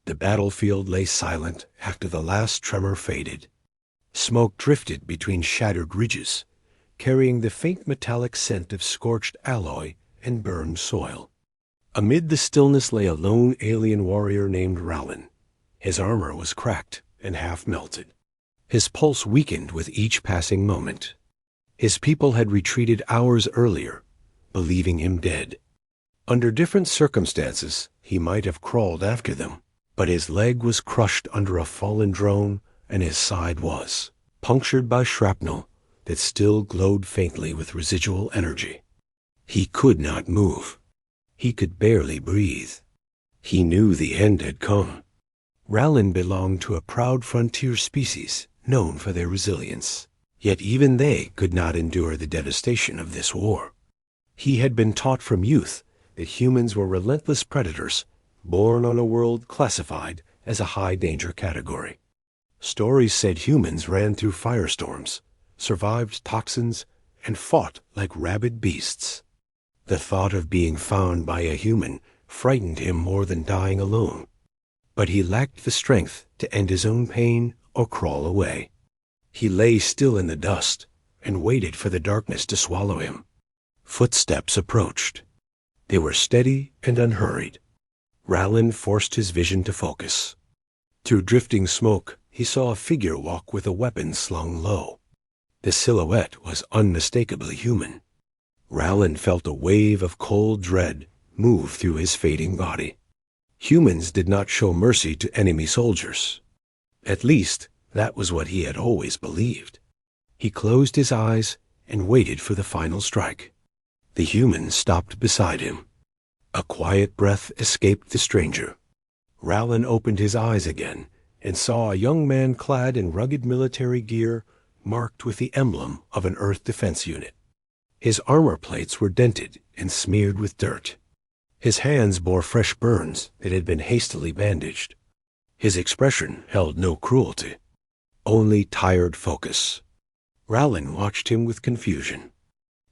The battlefield lay silent after the last tremor faded. Smoke drifted between shattered ridges, carrying the faint metallic scent of scorched alloy and burned soil. Amid the stillness lay a lone alien warrior named Rowland. His armor was cracked and half melted. His pulse weakened with each passing moment. His people had retreated hours earlier, believing him dead. Under different circumstances, he might have crawled after them, but his leg was crushed under a fallen drone, and his side was punctured by shrapnel that still glowed faintly with residual energy. He could not move. He could barely breathe. He knew the end had come. Rowland belonged to a proud frontier species known for their resilience, yet even they could not endure the devastation of this war. He had been taught from youth that humans were relentless predators, born on a world classified as a high-danger category. Stories said humans ran through firestorms, survived toxins, and fought like rabid beasts. The thought of being found by a human frightened him more than dying alone, but he lacked the strength to end his own pain or crawl away. He lay still in the dust and waited for the darkness to swallow him. Footsteps approached. They were steady and unhurried. Rowland forced his vision to focus. Through drifting smoke, he saw a figure walk with a weapon slung low. The silhouette was unmistakably human. Rowland felt a wave of cold dread move through his fading body. Humans did not show mercy to enemy soldiers. At least, that was what he had always believed. He closed his eyes and waited for the final strike. The human stopped beside him. A quiet breath escaped the stranger. Rowland opened his eyes again and saw a young man clad in rugged military gear marked with the emblem of an Earth defense unit. His armor plates were dented and smeared with dirt. His hands bore fresh burns that had been hastily bandaged. His expression held no cruelty, only tired focus. Rowland watched him with confusion.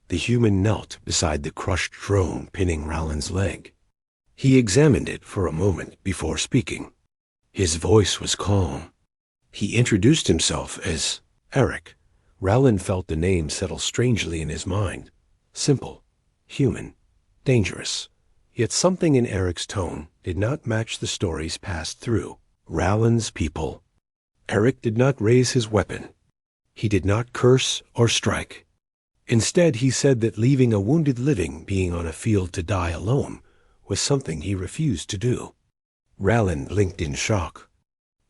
The human knelt beside the crushed drone pinning Rowland's leg. He examined it for a moment before speaking. His voice was calm. He introduced himself as Eric. Rowland felt the name settle strangely in his mind. Simple, human, dangerous. Yet something in Eric's tone did not match the stories passed through. Rowland's people. Eric did not raise his weapon. He did not curse or strike. Instead, he said that leaving a wounded living being on a field to die alone was something he refused to do. Rowland blinked in shock.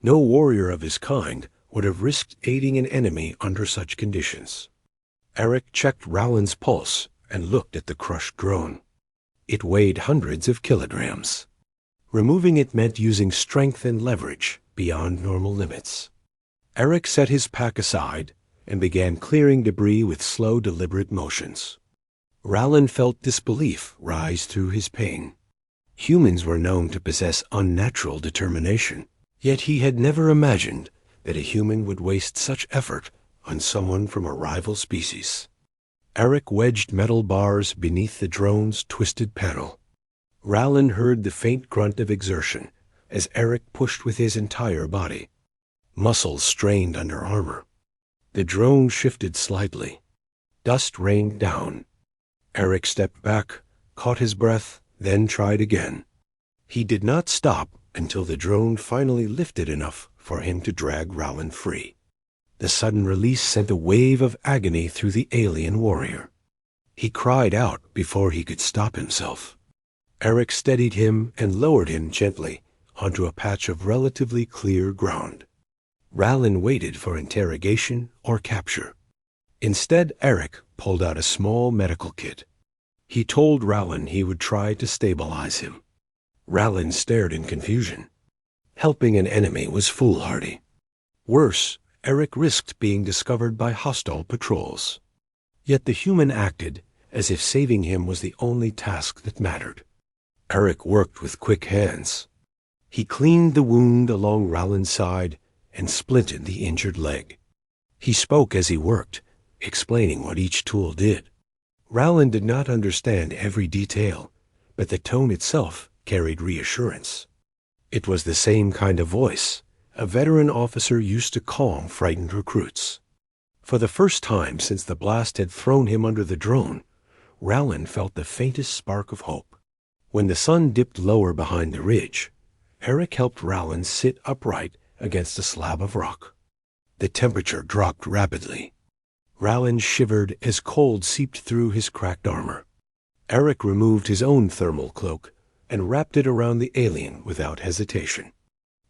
No warrior of his kind would have risked aiding an enemy under such conditions. Eric checked Rowland's pulse and looked at the crushed drone. It weighed hundreds of kilograms. Removing it meant using strength and leverage beyond normal limits. Eric set his pack aside and began clearing debris with slow, deliberate motions. Rowland felt disbelief rise through his pain. Humans were known to possess unnatural determination, yet he had never imagined that a human would waste such effort on someone from a rival species. Eric wedged metal bars beneath the drone's twisted panel. Rowland heard the faint grunt of exertion as Eric pushed with his entire body. Muscles strained under armor. The drone shifted slightly. Dust rained down. Eric stepped back, caught his breath, then tried again. He did not stop until the drone finally lifted enough for him to drag Rowland free. The sudden release sent a wave of agony through the alien warrior. He cried out before he could stop himself. Eric steadied him and lowered him gently onto a patch of relatively clear ground. Rowland waited for interrogation or capture. Instead, Eric pulled out a small medical kit. He told Rowland he would try to stabilize him. Rowland stared in confusion. Helping an enemy was foolhardy. Worse, Eric risked being discovered by hostile patrols. Yet the human acted as if saving him was the only task that mattered. Eric worked with quick hands. He cleaned the wound along Rowland's side and splinted the injured leg. He spoke as he worked, explaining what each tool did. Rowland did not understand every detail, but the tone itself carried reassurance. It was the same kind of voice a veteran officer used to calm frightened recruits. For the first time since the blast had thrown him under the drone, Rowland felt the faintest spark of hope. When the sun dipped lower behind the ridge, Eric helped Rowland sit upright against a slab of rock. The temperature dropped rapidly. Rowland shivered as cold seeped through his cracked armor. Eric removed his own thermal cloak and wrapped it around the alien without hesitation.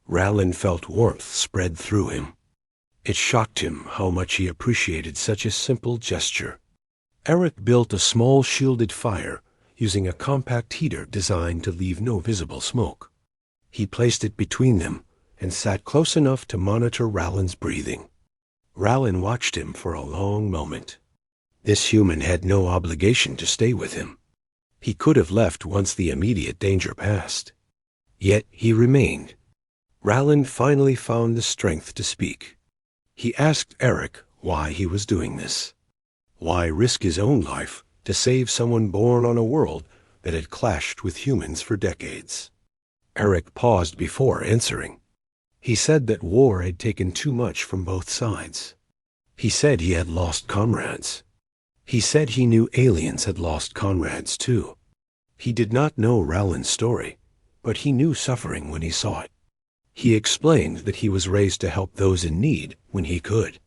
Rowland felt warmth spread through him. It shocked him how much he appreciated such a simple gesture. Eric built a small shielded fire using a compact heater designed to leave no visible smoke. He placed it between them and sat close enough to monitor Rowland's breathing. Rowland watched him for a long moment. This human had no obligation to stay with him. He could have left once the immediate danger passed. Yet he remained. Rowland finally found the strength to speak. He asked Eric why he was doing this. Why risk his own life to save someone born on a world that had clashed with humans for decades? Eric paused before answering. He said that war had taken too much from both sides. He said he had lost comrades. He said he knew aliens had lost comrades too. He did not know Rowland's story, but he knew suffering when he saw it. He explained that he was raised to help those in need when he could.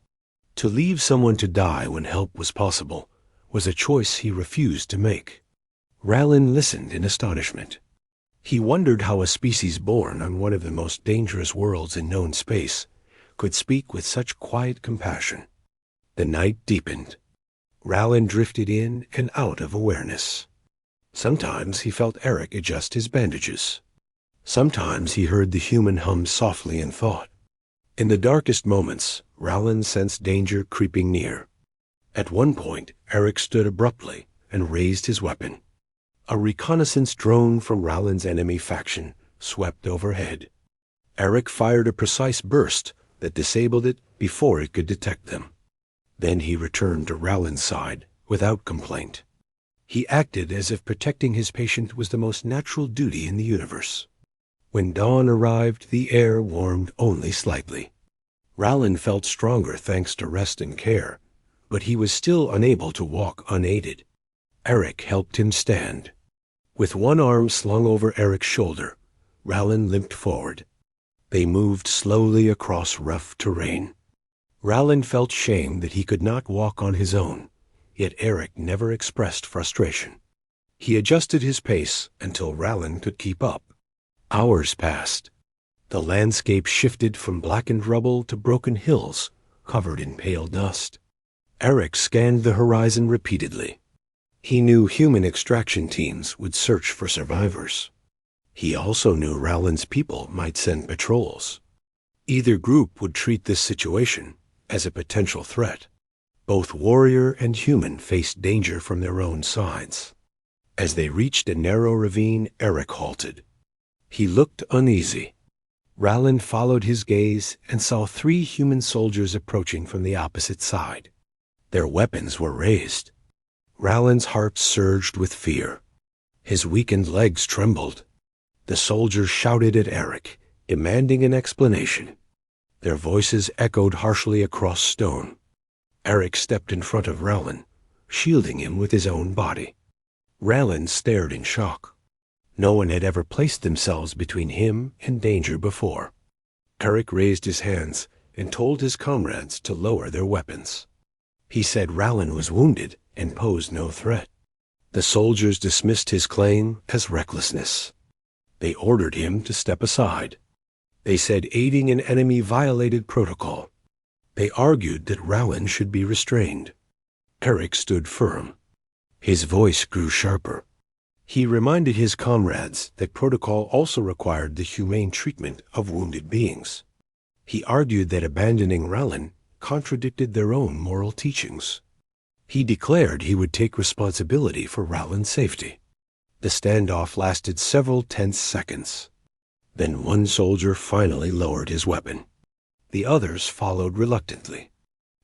To leave someone to die when help was possible was a choice he refused to make. Rowland listened in astonishment. He wondered how a species born on one of the most dangerous worlds in known space could speak with such quiet compassion. The night deepened. Rowland drifted in and out of awareness. Sometimes he felt Eric adjust his bandages. Sometimes he heard the human hum softly in thought. In the darkest moments, Rowland sensed danger creeping near. At one point, Eric stood abruptly and raised his weapon. A reconnaissance drone from Rowland's enemy faction swept overhead. Eric fired a precise burst that disabled it before it could detect them. Then he returned to Rowland's side without complaint. He acted as if protecting his patient was the most natural duty in the universe. When dawn arrived, the air warmed only slightly. Rowland felt stronger thanks to rest and care, but he was still unable to walk unaided. Eric helped him stand. With one arm slung over Eric's shoulder, Rowland limped forward. They moved slowly across rough terrain. Rowland felt shame that he could not walk on his own, yet Eric never expressed frustration. He adjusted his pace until Rowland could keep up. Hours passed. The landscape shifted from blackened rubble to broken hills covered in pale dust. Eric scanned the horizon repeatedly. He knew human extraction teams would search for survivors. He also knew Rowland's people might send patrols. Either group would treat this situation as a potential threat. Both warrior and human faced danger from their own sides. As they reached a narrow ravine, Eric halted. He looked uneasy. Rowland followed his gaze and saw 3 human soldiers approaching from the opposite side. Their weapons were raised. Rowland's heart surged with fear. His weakened legs trembled. The soldiers shouted at Eric, demanding an explanation. Their voices echoed harshly across stone. Eric stepped in front of Rowland, shielding him with his own body. Rowland stared in shock. No one had ever placed themselves between him and danger before. Eric raised his hands and told his comrades to lower their weapons. He said Rowland was wounded and posed no threat. The soldiers dismissed his claim as recklessness. They ordered him to step aside. They said aiding an enemy violated protocol. They argued that Rowland should be restrained. Eric stood firm. His voice grew sharper. He reminded his comrades that protocol also required the humane treatment of wounded beings. He argued that abandoning Rowland contradicted their own moral teachings. He declared he would take responsibility for Rowland's safety. The standoff lasted several tense seconds. Then one soldier finally lowered his weapon. The others followed reluctantly.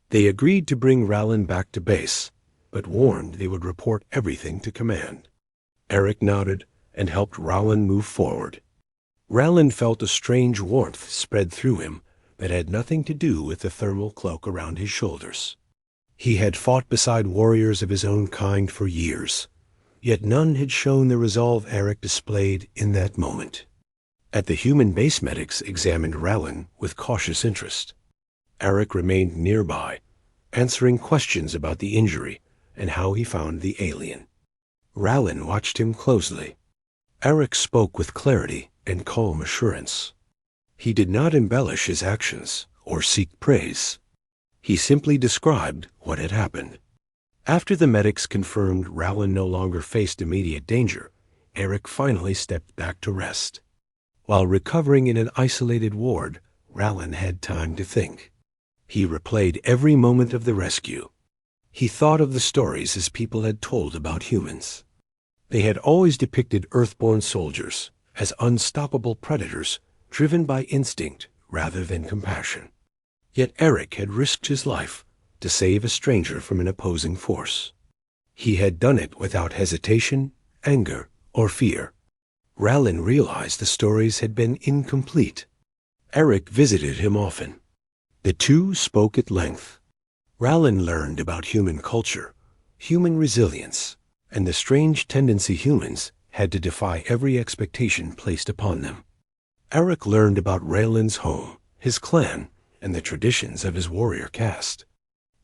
They agreed to bring Rowland back to base, but warned they would report everything to command. Eric nodded and helped Rowland move forward. Rowland felt a strange warmth spread through him that had nothing to do with the thermal cloak around his shoulders. He had fought beside warriors of his own kind for years, yet none had shown the resolve Eric displayed in that moment. At the human base medics examined Rowland with cautious interest. Eric remained nearby, answering questions about the injury and how he found the alien. Rowland watched him closely. Eric spoke with clarity and calm assurance. He did not embellish his actions or seek praise. He simply described what had happened. After the medics confirmed Rowland no longer faced immediate danger, Eric finally stepped back to rest. While recovering in an isolated ward, Rowland had time to think. He replayed every moment of the rescue. He thought of the stories his people had told about humans. They had always depicted Earthborn soldiers as unstoppable predators driven by instinct rather than compassion. Yet Eric had risked his life to save a stranger from an opposing force. He had done it without hesitation, anger, or fear. Rowland realized the stories had been incomplete. Eric visited him often. The two spoke at length. Rowland learned about human culture, human resilience, and the strange tendency humans had to defy every expectation placed upon them. Eric learned about Raylan's home, his clan, and the traditions of his warrior caste.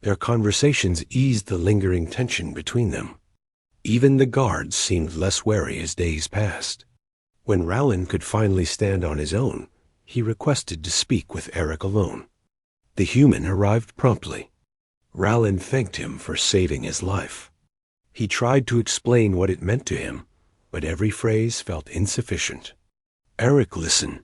Their conversations eased the lingering tension between them. Even the guards seemed less wary as days passed. When Rowland could finally stand on his own, he requested to speak with Eric alone. The human arrived promptly. Rowland thanked him for saving his life. He tried to explain what it meant to him, but every phrase felt insufficient. Eric listened,